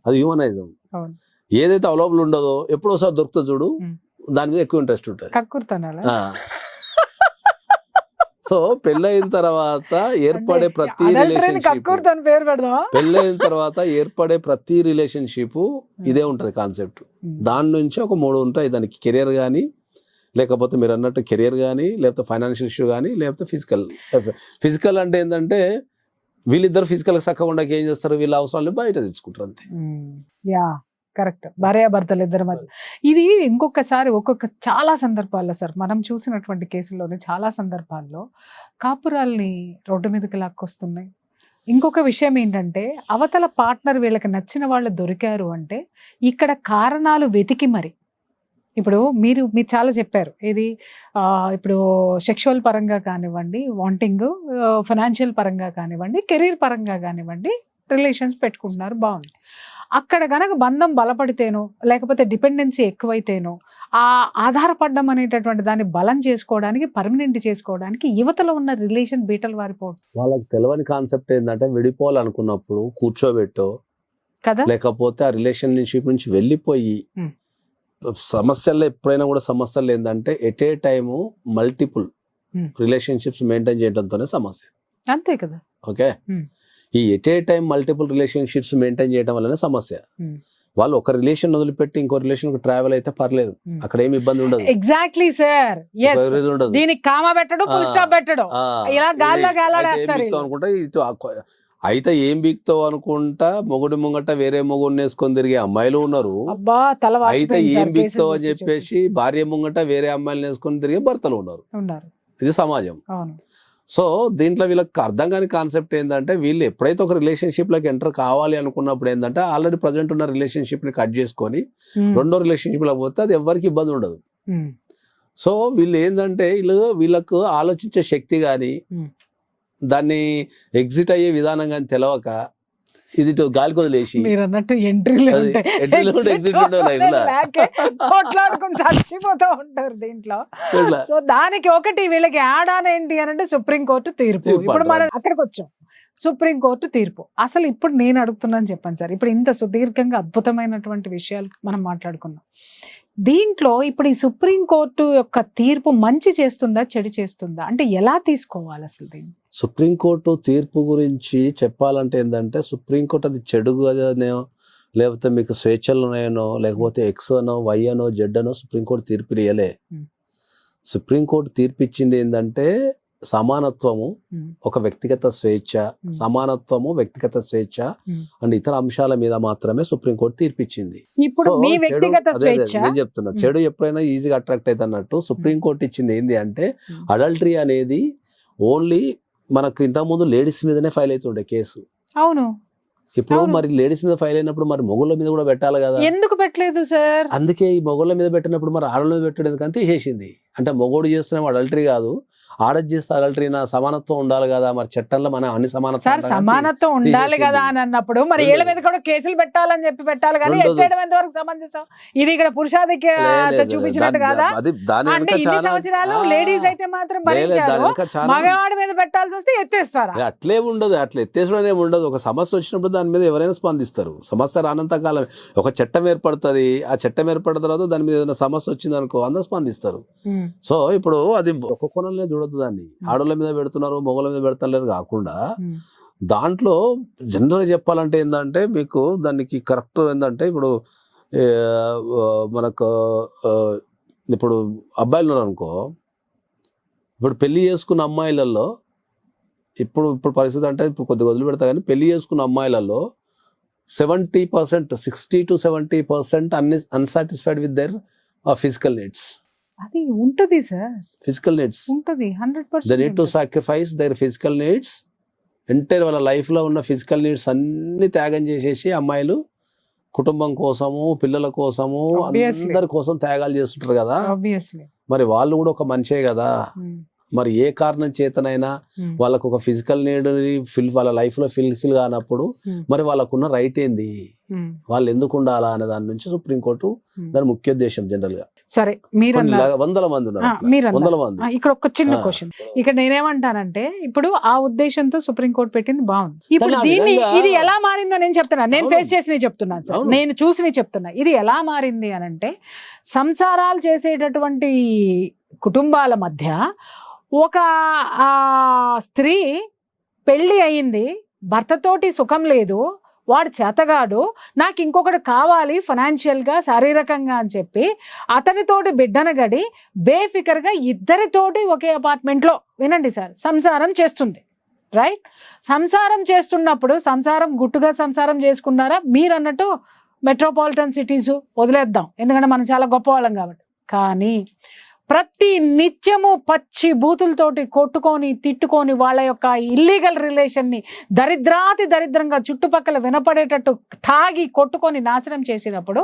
Speaker 2: అది హ్యూమనైజం.
Speaker 1: అవును.
Speaker 2: ఏదైతే అవైలబుల్ ఉండదో ఎప్పుడోసారి దొరుకుతుంది చూడు, దాని మీద ఎక్కువ ఇంట్రెస్ట్ ఉంటుంది.
Speaker 1: కక్కుర్తానాలా?
Speaker 2: సో పెళ్ళైన తర్వాత ఏర్పడే ప్రతి రిలేషన్షిప్,
Speaker 1: పేరు పెడదాం,
Speaker 2: పెళ్ళైన తర్వాత ఏర్పడే ప్రతి రిలేషన్షిప్ ఇదే ఉంటది కాన్సెప్ట్. దాని నుంచి ఒక 3 ఉంటాయి. దానికి కెరియర్ కానీ, లేకపోతే మీరు అన్నట్టు కెరియర్ కానీ, లేకపోతే ఫైనాన్షియల్ ఇష్యూ కానీ, లేకపోతే ఫిజికల్ అంటే ఏంటంటే వీళ్ళిద్దరు ఫిజికల్ చక్కగా ఉండక ఏం చేస్తారు, వీళ్ళ అవసరాలను బయట తెచ్చుకుంటారు అంతే.
Speaker 1: Yeah correct. భార్యాభర్తలు ఇద్దరి మధ్య ఇది ఇంకొకసారి చాలా సందర్భాల్లో సార్ మనం చూసినటువంటి కేసుల్లోనే చాలా సందర్భాల్లో కాపురాల్ని రోడ్డు మీదకి లాక్కొస్తున్నాయి. ఇంకొక విషయం ఏంటంటే అవతల పార్ట్నర్ వీళ్ళకి నచ్చిన వాళ్ళు దొరికారు అంటే ఇక్కడ కారణాలు వెతికి మరి, ఇప్పుడు మీరు చాలా చెప్పారు, ఇది ఇప్పుడు సెక్షువల్ పరంగా కానివ్వండి, వాంటింగ్, ఫైనాన్షియల్ పరంగా కానివ్వండి, కెరీర్ పరంగా కానివ్వండి, రిలేషన్స్ పెట్టుకుంటున్నారు, బాగుంది. అక్కడ గనక బంధం బలపడితేనో లేకపోతే డిపెండెన్సీ ఎక్కువైతేనో ఆ ఆధారపడడం అనేటటువంటి దాన్ని బలం చేసుకోవడానికి, పర్మనెంట్ చేసుకోవడానికి యువతలో ఉన్న రిలేషన్ బీటలు వారిపోవడం.
Speaker 2: వాళ్ళకి తెలియని కాన్సెప్ట్ ఏంటంటే విడిపోవాలనుకున్నప్పుడు కూర్చోబెట్టో
Speaker 1: కదా,
Speaker 2: లేకపోతే ఆ రిలేషన్షిప్ నుంచి వెళ్ళిపోయి సమస్యల్లో ఎప్పుడైనా కూడా సమస్యలు ఏంటంటే at a time multiple relationships maintain చేయడంతోనే సమస్య.
Speaker 1: అంతే కదా.
Speaker 2: ఓకే, ఈ at a time multiple relationships maintain చేయడం వల్లనే సమస్య. వాళ్ళు ఒక రిలేషన్ వదిలిపెట్టి ఇంకో రిలేషన్ ట్రావెల్ అయితే పర్లేదు, అక్కడ ఏమి ఇబ్బంది ఉండదు.
Speaker 1: ఎగ్జాక్ట్లీ సార్, దీనికి కామా పెట్టడు, ఫుల్ స్టాప్ పెట్టడు, ఇలా గాల్లో గాలాడేస్తారు
Speaker 2: అనుకుంటా. ఇటు అయితే ఏం బీక్తావు అనుకుంటా మొగుడు ముంగట వేరే మొగుడిని వేసుకొని తిరిగే అమ్మాయిలు ఉన్నారు. అయితే ఏం బీక్తావు అని చెప్పేసి భార్య ముంగట వేరే అమ్మాయిలు వేసుకొని తిరిగే భర్తలు ఉన్నారు. ఇది సమాజం. సో దీంట్లో వీళ్ళకి అర్థం కాని కాన్సెప్ట్ ఏంటంటే వీళ్ళు ఎప్పుడైతే ఒక రిలేషన్షిప్ లోకి ఎంటర్ కావాలి అనుకున్నప్పుడు ఏంటంటే ఆల్రెడీ ప్రజెంట్ ఉన్న రిలేషన్షిప్ ని కట్ చేసుకొని రెండో రిలేషన్షిప్ లో పోతే అది ఎవరికి ఇబ్బంది ఉండదు. సో వీళ్ళు ఏంటంటే వీళ్ళకు ఆలోచించే శక్తి కానీ దాన్ని ఎగ్జిట్ అయ్యే విధానం కానీ తెలవక ఇది గాలికి వదిలేసి
Speaker 1: చచ్చిపోతూ ఉంటారు దీంట్లో. సో దానికి ఒకటి వీళ్ళకి యాడ్ ఆన్ ఏంటి అని అంటే సుప్రీంకోర్టు తీర్పు. ఇప్పుడు మనం అక్కడికి వచ్చాం, సుప్రీంకోర్టు తీర్పు. అసలు ఇప్పుడు నేను అడుగుతున్నాను చెప్పండి సార్, ఇప్పుడు ఇంత సుదీర్ఘంగా అద్భుతమైనటువంటి విషయాలు మనం మాట్లాడుకున్నాం, దీంట్లో ఇప్పుడు ఈ సుప్రీంకోర్టు యొక్క తీర్పు మంచి చేస్తుందా చెడు చేస్తుందా అంటే ఎలా తీసుకోవాలి అసలు దీన్ని?
Speaker 2: సుప్రీంకోర్టు తీర్పు గురించి చెప్పాలంటే ఏంటంటే సుప్రీంకోర్టు అది చెడుగానో లేకపోతే మీకు స్వేచ్ఛలు ఉన్నాయనో లేకపోతే ఎక్స్ అనో వై అనో జెడ్ అనో సుప్రీంకోర్టు తీర్పు ఇయ్యలే. సుప్రీంకోర్టు తీర్పు ఇచ్చింది ఏంటంటే సమానత్వము, ఒక వ్యక్తిగత స్వేచ్ఛ, సమానత్వము, వ్యక్తిగత స్వేచ్ఛ అండ్ ఇతర అంశాల మీద మాత్రమే సుప్రీంకోర్టు తీర్పిచ్చింది. నేను చెప్తున్నా చెడు ఎప్పుడైనా ఈజీగా అట్రాక్ట్ అయితే అన్నట్టు సుప్రీంకోర్టు ఇచ్చింది ఏంది అంటే అడల్టరీ అనేది ఓన్లీ మనకు ఇంతకుముందు లేడీస్ మీదనే ఫైల్ అవుతుండే కేసు.
Speaker 1: అవును,
Speaker 2: ఇప్పుడు మరి లేడీస్ మీద ఫైల్ అయినప్పుడు మరి మొగుళ్ళ మీద కూడా పెట్టాలి కదా,
Speaker 1: ఎందుకు పెట్టలేదు సార్?
Speaker 2: అందుకే ఈ మొగుళ్ళ మీద పెట్టినప్పుడు మరి ఆడల మీద పెట్టడం ఎందుకని తీసేసింది. అంటే మొగోడు చేస్తున్నాం అడల్టరీ కాదు, ఆడది చేస్తే అడల్టరీ, నా సమానత్వం ఉండాలి కదా, మరి చట్టంలో మన అన్ని
Speaker 1: సమానత్వం ఉండాలి కదా అని అన్నప్పుడు మరి ఏళ్ళ మీద కూడా కేసులు పెట్టాలని చెప్పి పెట్టాలి కానీ ఎత్తేయడం ఎంతవరకు సమంజసం? ఇది ఇక్కడ పురుషాధిక్యత చూపించినట్టు కదా. అంటే ఇన్ని సంవత్సరాలు లేడీస్ అయితే మాత్రం భరించారు, మగవాడి మీద పెట్టాల్సి వస్తే ఎత్తేస్తారా?
Speaker 2: అట్లే ఉండదు, అట్లా ఎత్తేసడం ఏమి ఉండదు. ఒక సమస్య వచ్చినప్పుడు దాని మీద ఎవరైనా స్పందిస్తారు. సమస్య రానంత కాలం ఒక చట్టం ఏర్పడుతుంది, ఆ చట్టం ఏర్పడిన తర్వాత దాని మీద ఏదైనా సమస్య వచ్చింది అనుకో అందరూ స్పందిస్తారు. సో ఇప్పుడు అది ఒక కోణంలో చూడొద్దు, దాన్ని ఆడోళ్ళ మీద పెడుతున్నారు మొగల మీద పెడతలేరు కాకుండా దాంట్లో జనరల్గా చెప్పాలంటే ఏంటంటే మీకు దానికి కరెక్ట్ ఏంటంటే ఇప్పుడు ఏ, మనకు ఇప్పుడు అబ్బాయిలు ఉన్నారు అనుకో, ఇప్పుడు పెళ్లి చేసుకున్న అమ్మాయిలలో ఇప్పుడు పరిస్థితి అంటే ఇప్పుడు కొద్దిగా వదిలిపెడతా కానీ పెళ్లి చేసుకున్న అమ్మాయిలలో 70%, 60 to 70% unsatisfied with their physical needs.
Speaker 1: అది ఉంటది సార్,
Speaker 2: ఫిజికల్ నీడ్స్
Speaker 1: ఉంటది
Speaker 2: they need to
Speaker 1: 100%.
Speaker 2: Sacrifice their physical needs. Entire వాళ్ళ లైఫ్లో ఉన్న ఫిజికల్ నీడ్స్ అన్ని త్యాగం చేసేసి అమ్మాయిలు కుటుంబం కోసము, పిల్లల కోసము,
Speaker 1: Obviously.
Speaker 2: అందరి కోసం త్యాగాలు చేస్తుంటారు కదా.
Speaker 1: ఆబ్వియస్లీ.
Speaker 2: మరి వాళ్ళు కూడా ఒక మనిషే కదా. మరి ఏ కారణం చేతనైనా వాళ్ళకు ఒక ఫిజికల్ నీడ్ వాళ్ళ లైఫ్ లో ఫిల్ కానప్పుడు మరి వాళ్ళకున్న రైట్ ఏంది, వాళ్ళు ఎందుకు ఉండాలా అనే దాని నుంచి సుప్రీంకోర్టు దాని ముఖ్య ఉద్దేశం. జనరల్ గా
Speaker 1: సరే మీరు
Speaker 2: వందల మంది ఉన్నారు,
Speaker 1: మీరు
Speaker 2: వందల మంది.
Speaker 1: ఇక్కడ ఒక చిన్న క్వశ్చన్, ఇక్కడ నేనేమంటానంటే ఇప్పుడు ఆ ఉద్దేశంతో సుప్రీంకోర్టు పెట్టింది బాగుంది. ఇప్పుడు
Speaker 2: కానీ ఆ
Speaker 1: దీన్ని
Speaker 2: విధంగా-
Speaker 1: ఇది ఎలా మారిందో నేను చెప్తున్నా, నేను
Speaker 2: అవును.
Speaker 1: ఫేస్ చేసి చెప్తున్నాను సార్,
Speaker 2: అవును.
Speaker 1: నేను చూసి చెప్తున్నా. ఇది ఎలా మారింది అని అంటే సంసారాలు చేసేటటువంటి కుటుంబాల మధ్య ఒక స్త్రీ పెళ్లి అయింది, భర్తతోటి సుఖం లేదు, వాడు చేతగాడు, నాకు ఇంకొకటి కావాలి ఫైనాన్షియల్గా శారీరకంగా అని చెప్పి అతనితోటి బిడ్డను గడి బేఫికర్గా ఇద్దరితోటి ఒకే అపార్ట్మెంట్లో, వినండి సార్, సంసారం చేస్తుంది. రైట్? సంసారం చేస్తున్నప్పుడు సంసారం గుట్టుగా సంసారం చేసుకున్నారా? మీరు అన్నట్టు మెట్రోపాలిటన్ సిటీస్ వదిలేద్దాం, ఎందుకంటే మనం చాలా గొప్పవాళ్ళం కాబట్టి. కానీ ప్రతి నిత్యము పచ్చి బూతులతోటి కొట్టుకొని తిట్టుకొని వాళ్ళ యొక్క ఇల్లీగల్ రిలేషన్ని దరిద్రంగా చుట్టుపక్కల వినపడేటట్టు తాగి కొట్టుకొని నాశనం చేసినప్పుడు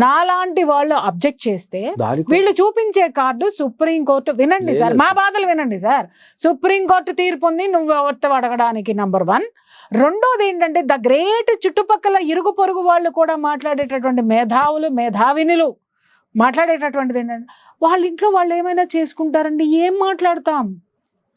Speaker 1: నాలాంటి వాళ్ళు అబ్జెక్ట్ చేస్తే వీళ్ళు చూపించే కార్డు సుప్రీంకోర్టు, వినండి సార్, మా బాధలు వినండి సార్, సుప్రీంకోర్టు తీర్పు ఉంది నువ్వు ఎవరితో అడగడానికి, నంబర్ 1. రెండోది ఏంటంటే ద గ్రేట్ చుట్టుపక్కల ఇరుగు పొరుగు వాళ్ళు కూడా మాట్లాడేటటువంటి మేధావినులు మాట్లాడేటటువంటిది ఏంటంటే వాళ్ళ ఇంట్లో వాళ్ళు ఏమైనా చేసుకుంటారండి, ఏం మాట్లాడతాం?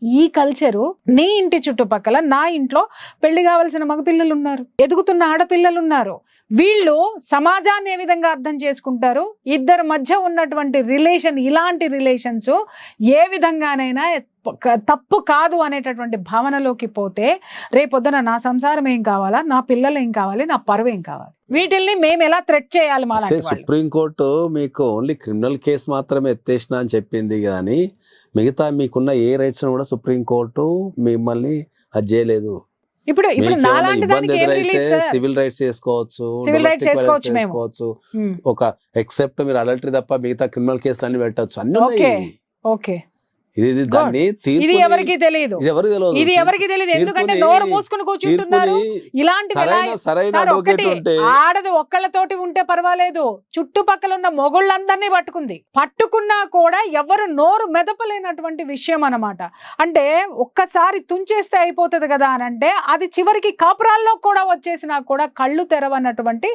Speaker 1: ఈ కల్చరు నీ ఇంటి చుట్టుపక్కల, నా ఇంట్లో పెళ్లి కావాల్సిన మగపిల్లలు ఉన్నారు, ఎదుగుతున్న ఆడపిల్లలు ఉన్నారు. వీళ్ళు సమాజాన్ని ఏ విధంగా అర్థం చేసుకుంటారు? ఇద్దరి మధ్య ఉన్నటువంటి రిలేషన్, ఇలాంటి రిలేషన్స్ ఏ విధంగానైనా తప్పు కాదు అనేటటువంటి భావనలోకి పోతే రేపొద్దున నా సంసారం ఏం కావాలా, నా పిల్లలు ఏం కావాలి, నా పరువు ఏం కావాలి, వీటిల్ని మేము ఎలా థ్రెట్ చేయాలి?
Speaker 2: సుప్రీంకోర్టు మీకు ఓన్లీ క్రిమినల్ కేసు మాత్రమే ఎత్తేసిన అని చెప్పింది కానీ మిగతా మీకున్న ఏ రైట్స్ కూడా సుప్రీంకోర్టు మిమ్మల్ని అది చేయలేదు.
Speaker 1: ఇప్పుడు నాలాంటి
Speaker 2: ఇబ్బంది ఎదురైతే సివిల్ రైట్స్ చేసుకోవచ్చు, చేసుకోవచ్చు. ఒక ఎక్సెప్ట్ మీరు అడల్టరీ తప్ప మిగతా క్రిమినల్ కేసులు అన్ని పెట్టచ్చు, అన్ని ఉన్నాయి.
Speaker 1: ఓకే,
Speaker 2: ఇది దాన్ని
Speaker 1: ఇది ఎవరికి తెలియదు, ఇది ఎవరికి తెలియదు, ఎందుకంటే నోరు మూసుకుని కూర్చుంటున్నారు. ఇలాంటి ఆడది ఒక్కళ్ళతోటి ఉంటే పర్వాలేదు, చుట్టుపక్కల ఉన్న మొగుళ్ళందరినీ పట్టుకున్నా కూడా ఎవరు నోరు మెదపలేనటువంటి విషయం అన్నమాట. అంటే ఒక్కసారి తుంచేస్తే అయిపోతుంది కదా అని అంటే అది చివరికి కాపురాల్లో కూడా వచ్చేసినా కూడా కళ్ళు తెరవన్నటువంటి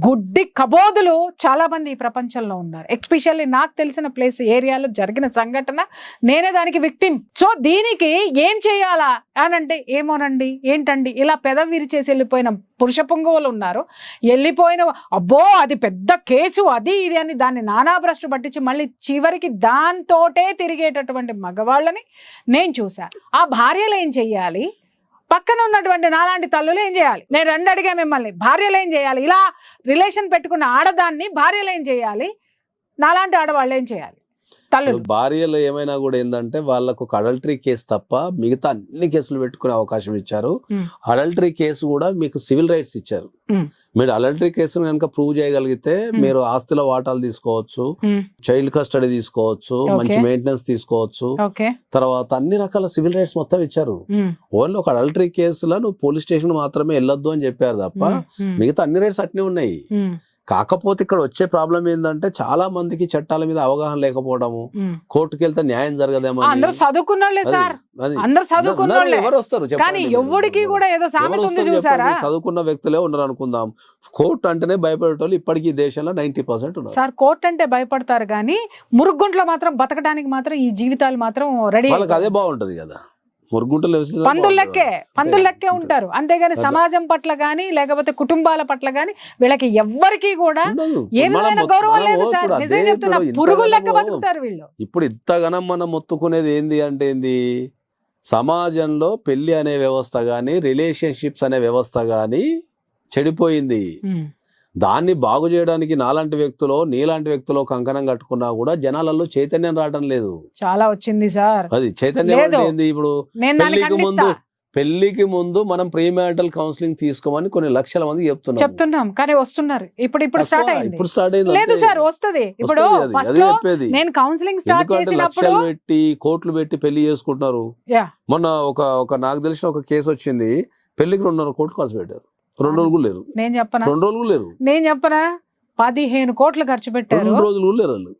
Speaker 1: గుడ్డి కబోదులు చాలా మంది ఈ ప్రపంచంలో ఉన్నారు. ఎస్పెషల్లీ నాకు తెలిసిన ప్లేస్ ఏరియాలో జరిగిన సంఘటన, నేనే దానికి విక్టిమ్. సో దీనికి ఏం చేయాలా అని అంటే ఏమోనండి, ఏంటండి ఇలా పెదవి విరిచేసి వెళ్ళిపోయిన పురుష పొంగువులు ఉన్నారు, వెళ్ళిపోయిన అబ్బో అది పెద్ద కేసు అది ఇది అని దాన్ని నానాభ్రష్టు పట్టించి మళ్ళీ చివరికి దాంతోటే తిరిగేటటువంటి మగవాళ్ళని నేను చూసా. ఆ భార్యలు ఏం చెయ్యాలి, పక్కన ఉన్నటువంటి నాలాంటి తల్లులు ఏం చేయాలి? నేను రెండు అడిగా మిమ్మల్ని, భార్యలు ఏం చేయాలి? ఇలా రిలేషన్ పెట్టుకున్న ఆడదాన్ని భార్యలు ఏం చేయాలి, నాలాంటి ఆడవాళ్ళు ఏం చేయాలి?
Speaker 2: భార్యలు ఏమైనా కూడా ఏంటంటే వాళ్ళకు ఒక అడల్టరీ కేసు తప్ప మిగతా అన్ని కేసులు పెట్టుకునే అవకాశం ఇచ్చారు. అడల్టరీ కేసు కూడా మీకు సివిల్ రైట్స్ ఇచ్చారు. మీరు అడల్టరీ కేసును కనుక ప్రూవ్ చేయగలిగితే మీరు ఆస్తిలో వాటాలు తీసుకోవచ్చు, చైల్డ్ కస్టడీ తీసుకోవచ్చు, మంచి మెయింటెనెన్స్ తీసుకోవచ్చు, తర్వాత అన్ని రకాల సివిల్ రైట్స్ మొత్తం ఇచ్చారు. ఓన్లీ ఒక అడల్టరీ కేసులో నువ్వు పోలీస్ స్టేషన్ మాత్రమే వెళ్ళొద్దు అని చెప్పారు తప్ప మిగతా అన్ని రైట్స్ అట్నే ఉన్నాయి. కాకపోతే ఇక్కడ వచ్చే ప్రాబ్లం ఏంటంటే చాలా మందికి చట్టాల మీద అవగాహన లేకపోవడము, కోర్టుకి వెళ్తే న్యాయం జరగదేమో.
Speaker 1: అందరూ చదువుకున్నోళ్ళే సార్, అందరూ చదువుకున్నోళ్ళే,
Speaker 2: ఎవరు వస్తారు
Speaker 1: కానీ ఎవరికి కూడా ఏదో సామెత ఉంది చూసారా,
Speaker 2: చదువుకున్న వ్యక్తులే ఉన్నారు అనుకుందాం. కోర్టు అంటేనే భయపడేటోళ్ళు ఇప్పటికీ ఈ దేశంలో 90% ఉన్నారు
Speaker 1: సార్. కోర్టు అంటే భయపడతారు కానీ మురుగుంట్లో మాత్రం బతకడానికి మాత్రం ఈ జీవితాలు మాత్రం రెడీ,
Speaker 2: వాళ్ళకి అదే బాగుంటది కదా.
Speaker 1: పందులెక్కే ఉంటారు, అంతేగాని సమాజం పట్ల గానీ లేకపోతే కుటుంబాల పట్ల గానీ వీళ్ళకి ఎవ్వరికి కూడా ఏమైనా గౌరవం లేదు సార్. నిజంగా చెప్తున్నా, పురుగులు లెక్క బతుకుతారు వీళ్ళు.
Speaker 2: ఇప్పుడు ఇంతగానం మనం మొత్తుకునేది ఏంది అంటే ఏంది, సమాజంలో పెళ్లి అనే వ్యవస్థ కానీ రిలేషన్షిప్స్ అనే వ్యవస్థ కానీ చెడిపోయింది. దాన్ని బాగు చేయడానికి నాలాంటి వ్యక్తులో నీలాంటి వ్యక్తులో కంకణం కట్టుకున్నా కూడా జనాలలో చైతన్యం రావడం లేదు.
Speaker 1: చాలా వచ్చింది సార్.
Speaker 2: అది చైతన్యం
Speaker 1: లేదు.
Speaker 2: అంటే ఏంది? ఇప్పుడు పెళ్లికి ముందు మనం ప్రీమారిటల్ కౌన్సిలింగ్ తీసుకోమని కొన్ని లక్షల మంది
Speaker 1: చెప్తున్నాం కానీ వస్తున్నారు. ఇప్పుడు స్టార్ట్ అయింది. లేదు
Speaker 2: అంతే.
Speaker 1: సార్ వస్తది. ఇప్పుడు
Speaker 2: అది చెప్పేది.
Speaker 1: నేను కౌన్సిలింగ్ స్టార్ట్
Speaker 2: ఎందుకంటే
Speaker 1: చేసినప్పుడు
Speaker 2: లక్షలు పెట్టి కోట్లు పెట్టి పెళ్లి చేసుకుంటున్నారు.
Speaker 1: యా.
Speaker 2: మొన్న ఒక నాకు తెలిసిన ఒక కేసు వచ్చింది. పెళ్లికి 2.5 కోట్లు ఖర్చు పెట్టారు. 2 రోజులు కూడా లేరు.
Speaker 1: నేను చెప్పనా
Speaker 2: 2 రోజులు లేరు.
Speaker 1: 15 కోట్లు ఖర్చు పెట్టారు.
Speaker 2: 2 రోజులు కూడా లేరు వాళ్ళు.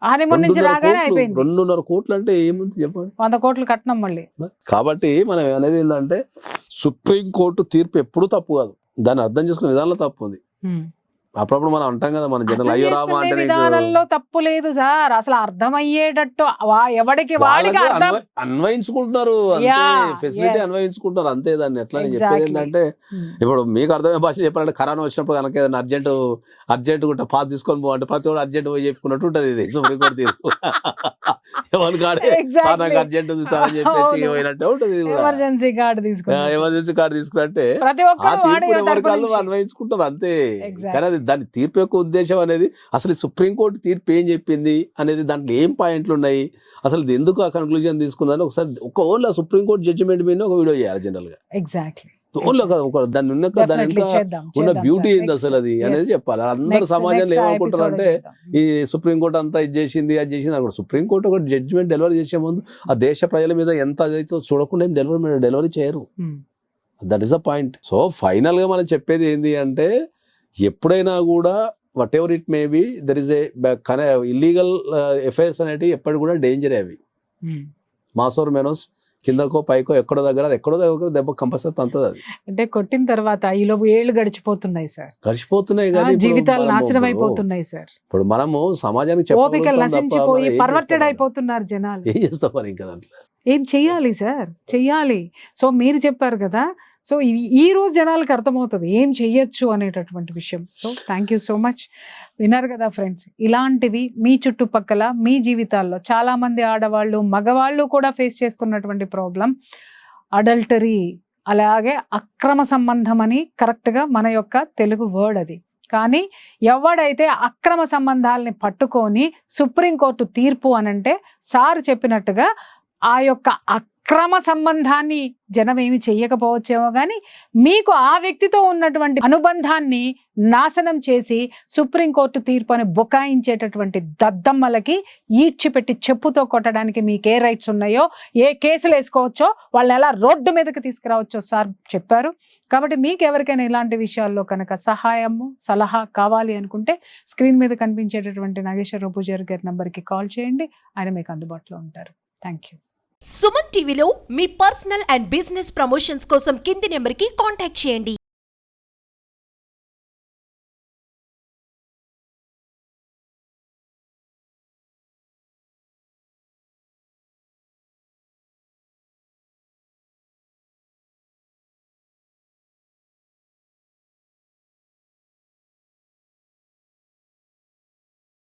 Speaker 1: హనీమూన్ నుంచి రాగానే అయిపోయింది.
Speaker 2: 2.5 కోట్లు అంటే ఏముంది చెప్పండి.
Speaker 1: 100 కోట్లు కట్నం మళ్ళీ.
Speaker 2: కాబట్టి మనం అనేది ఏంటంటే సుప్రీం కోర్టు తీర్పు ఎప్పుడూ తప్పు కాదు. దాన్ని అర్థం చేసుకునే విధానంలో తప్పు ఉంది. అప్పుడప్పుడు మనం అంటాం కదా మన జనరల్ అయ్యో రామా అంటే
Speaker 1: విధానంలో తప్పు లేదు సార్. అసలు అర్థమయ్యేటట్టు ఎవడికి వాడికి
Speaker 2: అన్వయించుకుంటున్నారు అంతే. ఫెసిలిటీ అన్వయించుకుంటున్నారు అంతే. దాన్ని ఎట్లా నేను చెప్పేది ఏంటంటే ఇప్పుడు మీకు అర్థమయ్యే భాష చెప్పాలంటే కరోనా వచ్చినప్పుడు కనుక ఏదైనా అర్జెంట్ ఉంటే పాత తీసుకొని పోవాలంటే ప్రతి ఒక్కరు అర్జెంట్ పోయి చెప్పుకున్నట్టు ఉంటుంది ఇది సుప్రీం కోర్టు తీర్పు. ఎవరి కాడే నాకు అర్జెంట్ ఉంది సార్ అని చెప్పేసి పోయినట్టు ఉంటుంది.
Speaker 1: ఎమర్జెన్సీ కార్డు
Speaker 2: తీసుకున్నట్టే ఆ తీర్పు ఎవరి కాళ్ళు అన్వయించుకుంటారు అంతే. కానీ అది దాని తీర్పు యొక్క ఉద్దేశం అనేది అసలు సుప్రీంకోర్టు తీర్పు ఏం చెప్పింది అనేది దాంట్లో ఏం పాయింట్లు ఉన్నాయి, అసలు ఎందుకు ఆ కన్క్లూజన్ తీసుకుందని ఒకసారి ఓన్లీ సుప్రీంకోర్టు జడ్జిమెంట్ మీద ఒక వీడియో చేయాలి జనరల్ గా.
Speaker 1: ఎగ్జాక్ట్లీ
Speaker 2: ఓన్లీ దాన్ని ఉన్న బ్యూటీ ఏంది అసలు అది అనేది చెప్పాలి. అందరు సమాజంలో ఏమనుకుంటారు అంటే ఈ సుప్రీంకోర్టు అంతా ఇది చేసింది అది చేసింది అనుకుంటారు. సుప్రీంకోర్టు ఒక జడ్జిమెంట్ డెలివరీ చేసే ముందు ఆ దేశ ప్రజల మీద ఎంత అదైతే చూడకుండా ఏం డెలివరీ చేయరు. That is the point. So final గా మనం చెప్పేది ఏంది అంటే ఎప్పుడైనా కూడా whatever it may be there is a illegal affairs అనేవి ఎప్పటి కూడా డేంజరే. అవి మాసోర్ మెనోస్ కిందకో పైకో ఎక్కడో దగ్గర దెబ్బ కంపల్సరీ తంతది. అది
Speaker 1: అంటే కొట్టిన తర్వాత ఈలోపు ఏళ్ళు గడిచిపోతున్నాయి సార్.
Speaker 2: గడిచిపోతున్నాయి కానీ
Speaker 1: జీవితాలు నాశనం అయిపోతున్నాయి సార్.
Speaker 2: ఇప్పుడు మనము సమాజానికి
Speaker 1: నశించిపోయి పర్వర్టెడ్ అయిపోతున్నారు జనాలు.
Speaker 2: ఏం చేస్తాం మరి ఇంకా దాంట్లో
Speaker 1: ఏం చెయ్యాలి సార్? చెయ్యాలి. సో మీరు చెప్పారు కదా, సో ఈ రోజు జనాలకు అర్థమవుతుంది ఏం చెయ్యొచ్చు అనేటటువంటి విషయం. So thank you so much. విన్నారు కదా ఫ్రెండ్స్, ఇలాంటివి మీ చుట్టుపక్కల మీ జీవితాల్లో చాలా మంది ఆడవాళ్ళు మగవాళ్ళు కూడా ఫేస్ చేస్తున్నటువంటి ప్రాబ్లం అడల్టరీ, అలాగే అక్రమ సంబంధం అని కరెక్ట్గా మన యొక్క తెలుగు వర్డ్ అది. కానీ ఎవడైతే అక్రమ సంబంధాలని పట్టుకొని సుప్రీంకోర్టు తీర్పు అనంటే సార్ చెప్పినట్టుగా ఆ యొక్క అక్రమ సంబంధాన్ని జనం ఏమి చెయ్యకపోవచ్చేమో కానీ మీకు ఆ వ్యక్తితో ఉన్నటువంటి అనుబంధాన్ని నాశనం చేసి సుప్రీంకోర్టు తీర్పు అని బుకాయించేటటువంటి దద్దమ్మలకి ఈడ్చిపెట్టి చెప్పుతో కొట్టడానికి మీకు ఏ రైట్స్ ఉన్నాయో, ఏ కేసులు వేసుకోవచ్చో, వాళ్ళు ఎలా రోడ్డు మీదకి తీసుకురావచ్చో సార్ చెప్పారు. కాబట్టి మీకు ఎవరికైనా ఇలాంటి విషయాల్లో కనుక సహాయము సలహా కావాలి అనుకుంటే స్క్రీన్ మీద కనిపించేటటువంటి నాగేశ్వరరావు పూజారి గారి నంబర్కి కాల్ చేయండి. ఆయన మీకు అందుబాటులో ఉంటారు. Thank you.
Speaker 3: సుమన్ టీవీలో మీ పర్సనల్ అండ్ బిజినెస్ ప్రమోషన్స్ కోసం కింది నెంబర్కి కాంటాక్ట్ చేయండి.